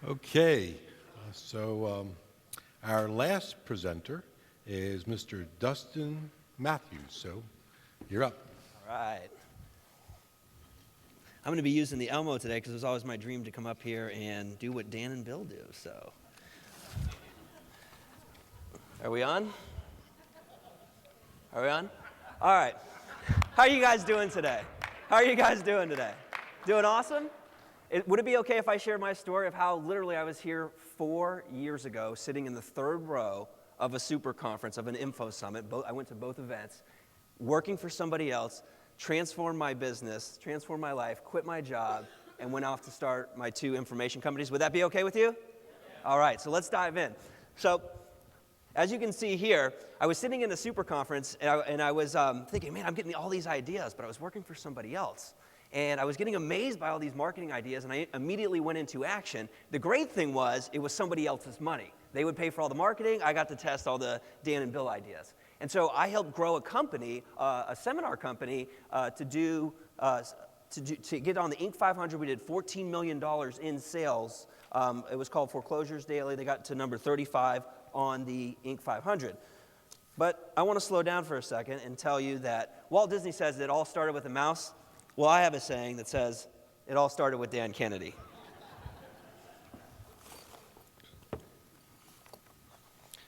Okay, our last presenter is Mr. Dustin Mathews, so you're up. All right. I'm going to be using the Elmo today because it was always my dream to come up here and do what Dan and Bill do, so. Are we on? Are we on? All right. How are you guys doing today? Doing awesome? Would it be okay if I shared my story of how literally I was here 4 years ago, sitting in the third row of a super conference, of an info summit. I went to both events, working for somebody else, transformed my business, transformed my life, quit my job, and went off to start my 2 information companies. Would that be okay with you? Yeah. All right, so let's dive in. So, as you can see here, I was sitting in the super conference, and I was thinking, man, I'm getting all these ideas, but I was working for somebody else. And I was getting amazed by all these marketing ideas, and I immediately went into action. The great thing was, it was somebody else's money. They would pay for all the marketing. I got to test all the Dan and Bill ideas. And so I helped grow a company, a seminar company, to get on the Inc. 500. We did $14 million in sales. It was called Foreclosures Daily. They got to number 35 on the Inc. 500. But I want to slow down for a second and tell you that Walt Disney says it all started with a mouse. Well, I have a saying that says it all started with Dan Kennedy.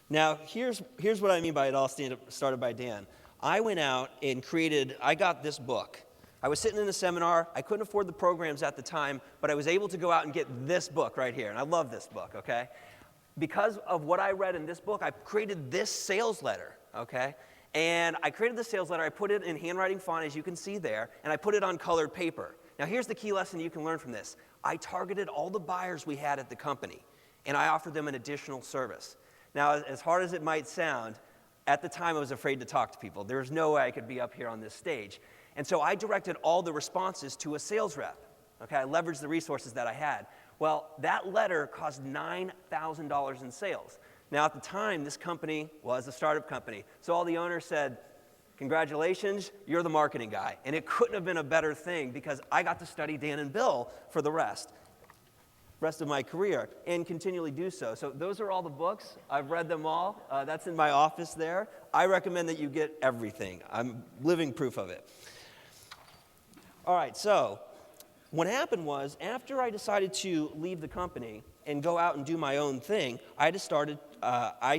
Now, here's what I mean by it all started by Dan. I went out and I got this book. I was sitting in a seminar. I couldn't afford the programs at the time, but I was able to go out and get this book right here. And I love this book, okay? Because of what I read in this book, I created this sales letter, okay? And I created the sales letter. I put it in handwriting font, as you can see there, and I put it on colored paper. Now, here's the key lesson you can learn from this. I targeted all the buyers we had at the company, and I offered them an additional service. Now, as hard as it might sound, at the time I was afraid to talk to people. There was no way I could be up here on this stage. And so I directed all the responses to a sales rep. Okay, I leveraged the resources that I had. Well, that letter cost $9,000 in sales. Now, at the time, this company was a startup company. So all the owners said, congratulations, you're the marketing guy. And it couldn't have been a better thing because I got to study Dan and Bill for the rest of my career and continually do so. So those are all the books. I've read them all. That's in my office there. I recommend that you get everything. I'm living proof of it. All right, so what happened was after I decided to leave the company and go out and do my own thing, I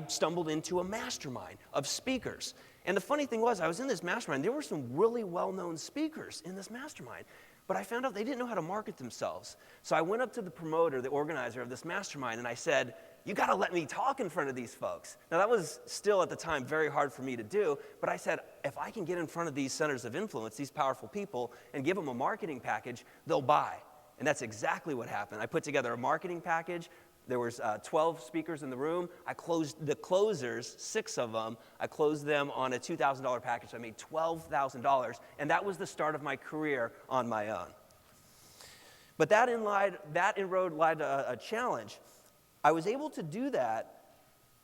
stumbled into a mastermind of speakers. And the funny thing was, I was in this mastermind. There were some really well-known speakers in this mastermind. But I found out they didn't know how to market themselves. So I went up to the promoter, the organizer of this mastermind, and I said, you got to let me talk in front of these folks. Now, that was still at the time very hard for me to do, but I said, if I can get in front of these centers of influence, these powerful people, and give them a marketing package, they'll buy. And that's exactly what happened. I put together a marketing package. There was 12 speakers in the room. I closed the closers, 6 of them. I closed them on a $2,000 package. I made $12,000, and that was the start of my career on my own. But that inroad lied a challenge. I was able to do that,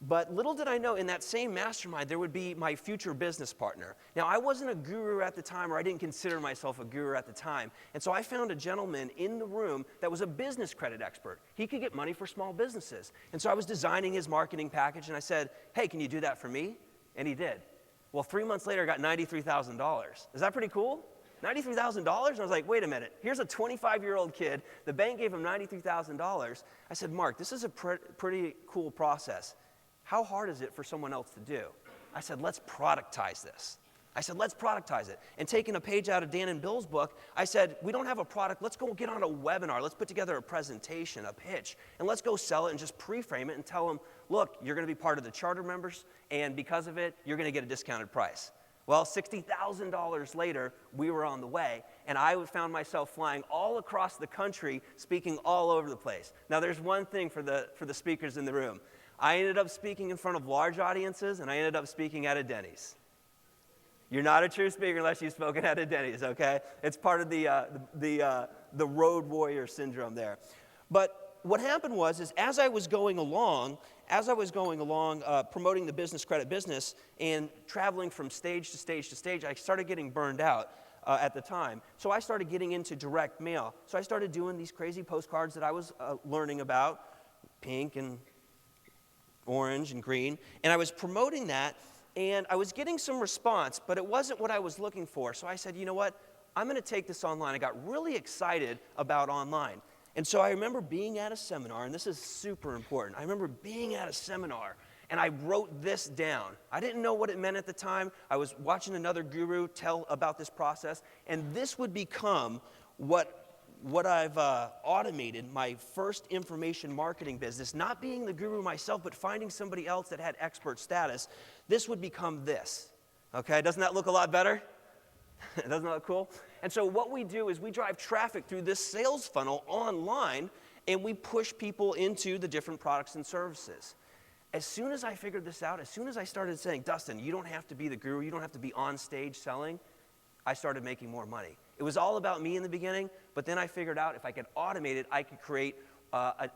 but little did I know, in that same mastermind, there would be my future business partner. Now, I wasn't a guru at the time, or I didn't consider myself a guru at the time. And so I found a gentleman in the room that was a business credit expert. He could get money for small businesses. And so I was designing his marketing package, and I said, hey, can you do that for me? And he did. Well, 3 months later, I got $93,000. Is that pretty cool? $93,000? And I was like, wait a minute. Here's a 25-year-old kid. The bank gave him $93,000. I said, Mark, this is a pretty cool process. How hard is it for someone else to do? I said, let's productize this. And taking a page out of Dan and Bill's book, I said, we don't have a product. Let's go get on a webinar. Let's put together a presentation, a pitch, and let's go sell it and just pre-frame it and tell them, look, you're going to be part of the charter members, and because of it, you're going to get a discounted price. Well, $60,000 later, we were on the way, and I found myself flying all across the country, speaking all over the place. Now, there's one thing for the speakers in the room. I ended up speaking in front of large audiences, and I ended up speaking at a Denny's. You're not a true speaker unless you've spoken at a Denny's, okay? It's part of the road warrior syndrome there. But what happened was as I was going along promoting the business credit business and traveling from stage to stage to stage, I started getting burned out at the time. So I started getting into direct mail. So I started doing these crazy postcards that I was learning about, pink and orange and green. And I was promoting that, and I was getting some response, but it wasn't what I was looking for. So I said, you know what? I'm going to take this online. I got really excited about online. And so I remember being at a seminar, and this is super important. I remember being at a seminar, and I wrote this down. I didn't know what it meant at the time. I was watching another guru tell about this process, and this would become what I've automated, my first information marketing business, not being the guru myself, but finding somebody else that had expert status. This would become this. Okay, doesn't that look a lot better? Doesn't that look cool? And so what we do is we drive traffic through this sales funnel online, and we push people into the different products and services. As soon as I figured this out, as soon as I started saying, Dustin, you don't have to be the guru, you don't have to be on stage selling, I started making more money. It was all about me in the beginning, but then I figured out if I could automate it, I could create I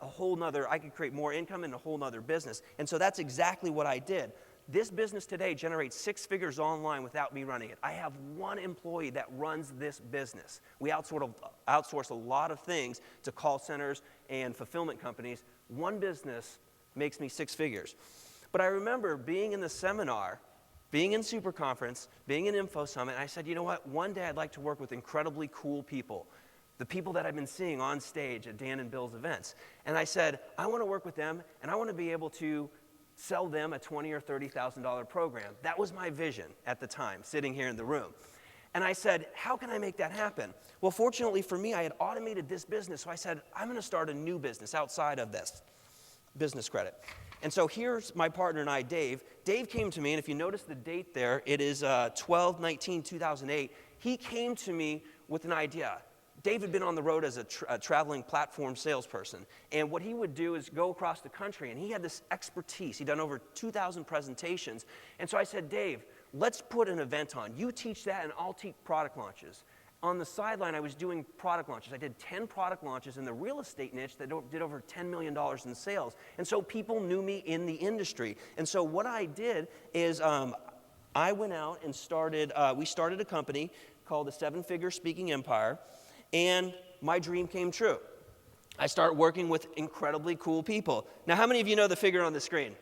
could create more income and a whole nother business. And so that's exactly what I did. This business today generates 6 figures online without me running it. I have one employee that runs this business. We outsource a lot of things to call centers and fulfillment companies. One business makes me 6 figures. But I remember being in the seminar, being in Super Conference, being in Info Summit, and I said, you know what? One day I'd like to work with incredibly cool people, the people that I've been seeing on stage at Dan and Bill's events. And I said, I want to work with them, and I want to be able to sell them a $20,000 or $30,000 program. That was my vision at the time, sitting here in the room. And I said, how can I make that happen? Well, fortunately for me, I had automated this business, so I said, I'm going to start a new business outside of this business credit. And so here's my partner and I, Dave. Dave came to me, and if you notice the date there, it is 12/19/2008. He came to me with an idea. Dave had been on the road as a traveling platform salesperson, and what he would do is go across the country, and he had this expertise. He'd done over 2,000 presentations, and so I said, Dave, let's put an event on. You teach that, and I'll teach product launches. On the sideline, I was doing product launches. I did 10 product launches in the real estate niche that did over $10 million in sales, and so people knew me in the industry. And so what I did is I went out and we started a company called the 7-Figure Speaking Empire, and my dream came true. I started working with incredibly cool people. Now, how many of you know the figure on the screen?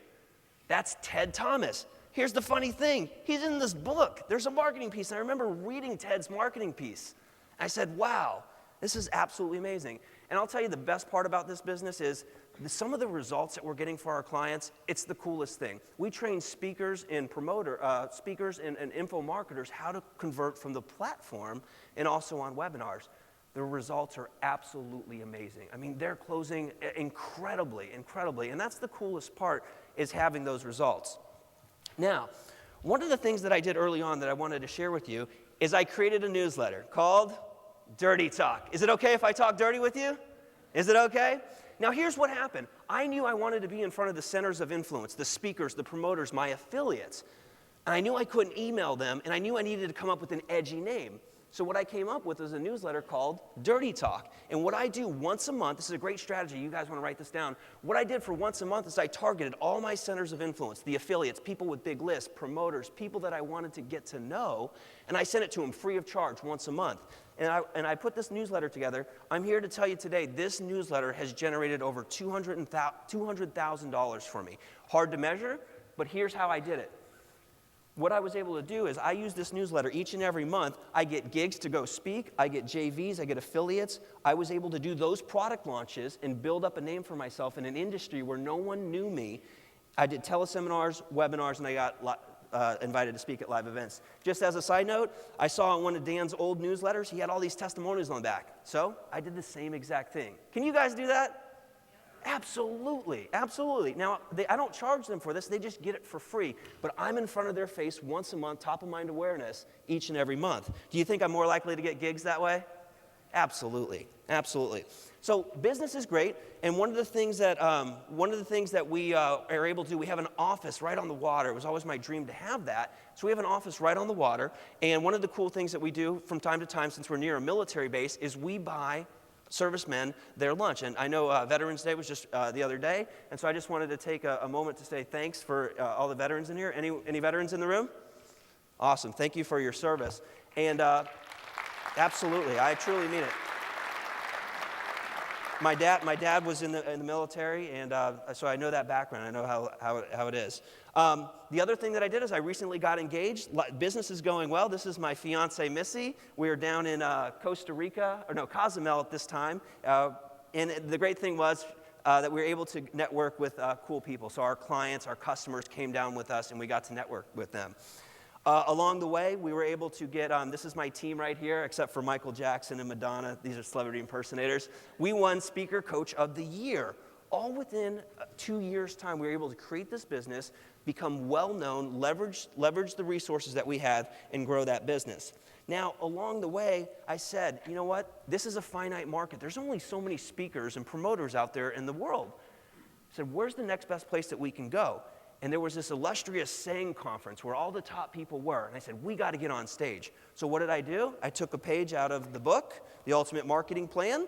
That's Ted Thomas. Here's the funny thing. He's in this book. There's a marketing piece, and I remember reading Ted's marketing piece. I said, wow, this is absolutely amazing. And I'll tell you the best part about this business is some of the results that we're getting for our clients, it's the coolest thing. We train speakers and speakers and info marketers how to convert from the platform and also on webinars. The results are absolutely amazing. I mean, they're closing incredibly, and that's the coolest part, is having those results. Now, one of the things that I did early on that I wanted to share with you is I created a newsletter called Dirty Talk. Is it okay if I talk dirty with you? Is it okay? Now, here's what happened. I knew I wanted to be in front of the centers of influence, the speakers, the promoters, my affiliates. And I knew I couldn't email them, and I knew I needed to come up with an edgy name. So what I came up with was a newsletter called Dirty Talk. And what I do once a month, this is a great strategy, you guys want to write this down. What I did for once a month is I targeted all my centers of influence, the affiliates, people with big lists, promoters, people that I wanted to get to know, and I sent it to them free of charge once a month. And I put this newsletter together. I'm here to tell you today, this newsletter has generated over $200,000 for me. Hard to measure, but here's how I did it. What I was able to do is I use this newsletter each and every month. I get gigs to go speak. I get JVs. I get affiliates. I was able to do those product launches and build up a name for myself in an industry where no one knew me. I did teleseminars, webinars, and I got invited to speak at live events. Just as a side note, I saw in one of Dan's old newsletters, he had all these testimonials on the back. So I did the same exact thing. Can you guys do that? Absolutely, absolutely. Now, I don't charge them for this. They just get it for free. But I'm in front of their face once a month, top of mind awareness, each and every month. Do you think I'm more likely to get gigs that way? Absolutely, absolutely. So business is great, and one of the things that we are able to do, we have an office right on the water. It was always my dream to have that. So we have an office right on the water, and one of the cool things that we do from time to time, since we're near a military base, is we buy servicemen their lunch. And I know Veterans Day was just the other day, and so I just wanted to take a moment to say thanks for all the veterans in here. Any veterans in the room? Awesome. Thank you for your service. And absolutely, I truly mean it. My dad was in the military, and so I know that background. I know how it is. The other thing that I did is I recently got engaged. Business is going well. This is my fiance, Missy. We are down in Cozumel at this time. And the great thing was that we were able to network with cool people. So our clients, our customers came down with us, and we got to network with them. Along the way, we were able to get, this is my team right here, except for Michael Jackson and Madonna. These are celebrity impersonators. We won Speaker Coach of the Year. All within 2 years' time, we were able to create this business, become well-known, leverage the resources that we had, and grow that business. Now, along the way, I said, you know what? This is a finite market. There's only so many speakers and promoters out there in the world. I said, where's the next best place that we can go? And there was this illustrious saying conference where all the top people were. And I said, we got to get on stage. So what did I do? I took a page out of the book, The Ultimate Marketing Plan.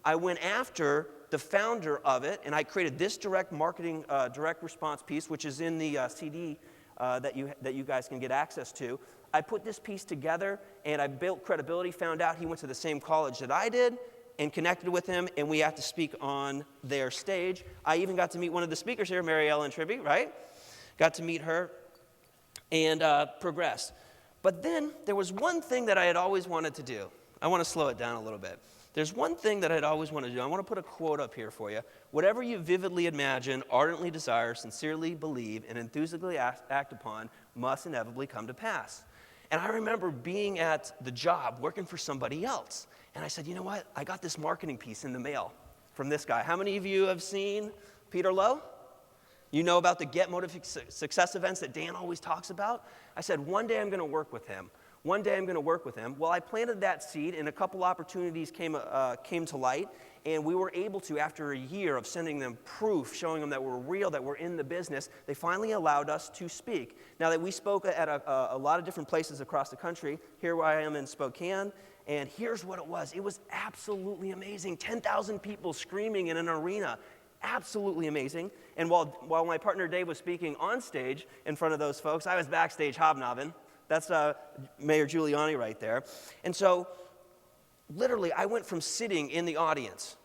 I went after the founder of it, and I created this direct marketing, direct response piece, which is in the CD that you guys can get access to. I put this piece together, and I built credibility, found out he went to the same college that I did, and connected with him, and we had to speak on their stage. I even got to meet one of the speakers here, Mary Ellen Tribby, right? Got to meet her and progress. But then there was one thing that I had always wanted to do. I want to slow it down a little bit. There's one thing that I'd always wanted to do. I want to put a quote up here for you. Whatever you vividly imagine, ardently desire, sincerely believe, and enthusiastically act upon must inevitably come to pass. And I remember being at the job working for somebody else. And I said, you know what? I got this marketing piece in the mail from this guy. How many of you have seen Peter Lowe? You know about the Get Motive Success events that Dan always talks about? I said, one day I'm going to work with him. One day I'm going to work with him. Well, I planted that seed, and a couple opportunities came to light, and we were able to, after a year of sending them proof, showing them that we're real, that we're in the business, they finally allowed us to speak. Now that we spoke at a lot of different places across the country, here where I am in Spokane, and here's what it was. It was absolutely amazing. 10,000 people screaming in an arena. Absolutely amazing. And while my partner Dave was speaking on stage in front of those folks, I was backstage hobnobbing. That's Mayor Giuliani right there. And so, literally, I went from sitting in the audience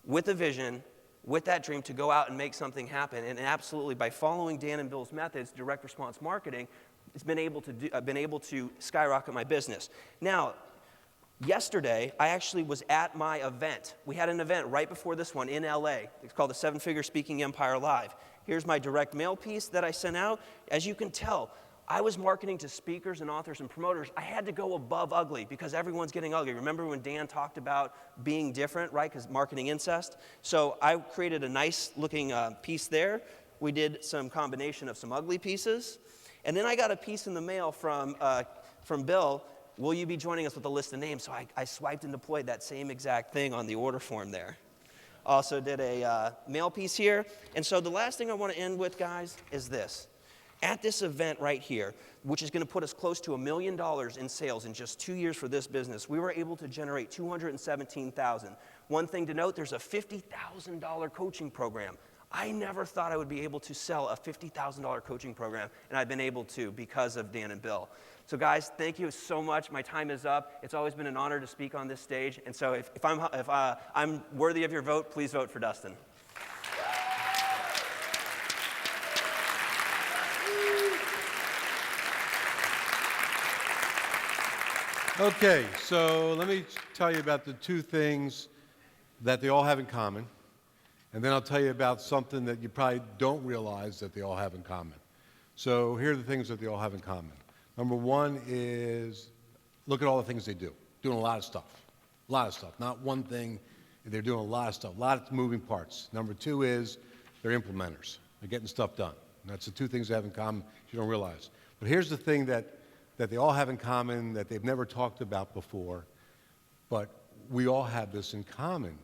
with a vision, with that dream to go out and make something happen. And absolutely, by following Dan and Bill's methods, direct response marketing, I've been able to skyrocket my business. Now, yesterday, I actually was at my event. We had an event right before this one in LA. It's called the 7-Figure Speaking Empire Live. Here's my direct mail piece that I sent out. As you can tell, I was marketing to speakers and authors and promoters. I had to go above ugly because everyone's getting ugly. Remember when Dan talked about being different, right? Because marketing incest. So I created a nice looking piece there. We did some combination of some ugly pieces. And then I got a piece in the mail from Bill. Will you be joining us with a list of names? So I swiped and deployed that same exact thing on the order form there. Also did a mail piece here. And so the last thing I want to end with, guys, is this. At this event right here, which is going to put us close to $1 million in sales in just 2 years for this business, we were able to generate $217,000. One thing to note, there's a $50,000 coaching program. I never thought I would be able to sell a $50,000 coaching program, and I've been able to because of Dan and Bill. So guys, thank you so much. My time is up. It's always been an honor to speak on this stage. And so if I'm worthy of your vote, please vote for Dustin. Okay, so let me tell you about the two things that they all have in common, and then I'll tell you about something that you probably don't realize that they all have in common. So here are the things that they all have in common. Number one is look at all the things they do. Doing a lot of stuff. Not one thing, they're doing a lot of stuff, a lot of moving parts. Number two is they're implementers. They're getting stuff done. And that's the two things they have in common you don't realize. But here's the thing that they all have in common that they've never talked about before, but we all have this in common.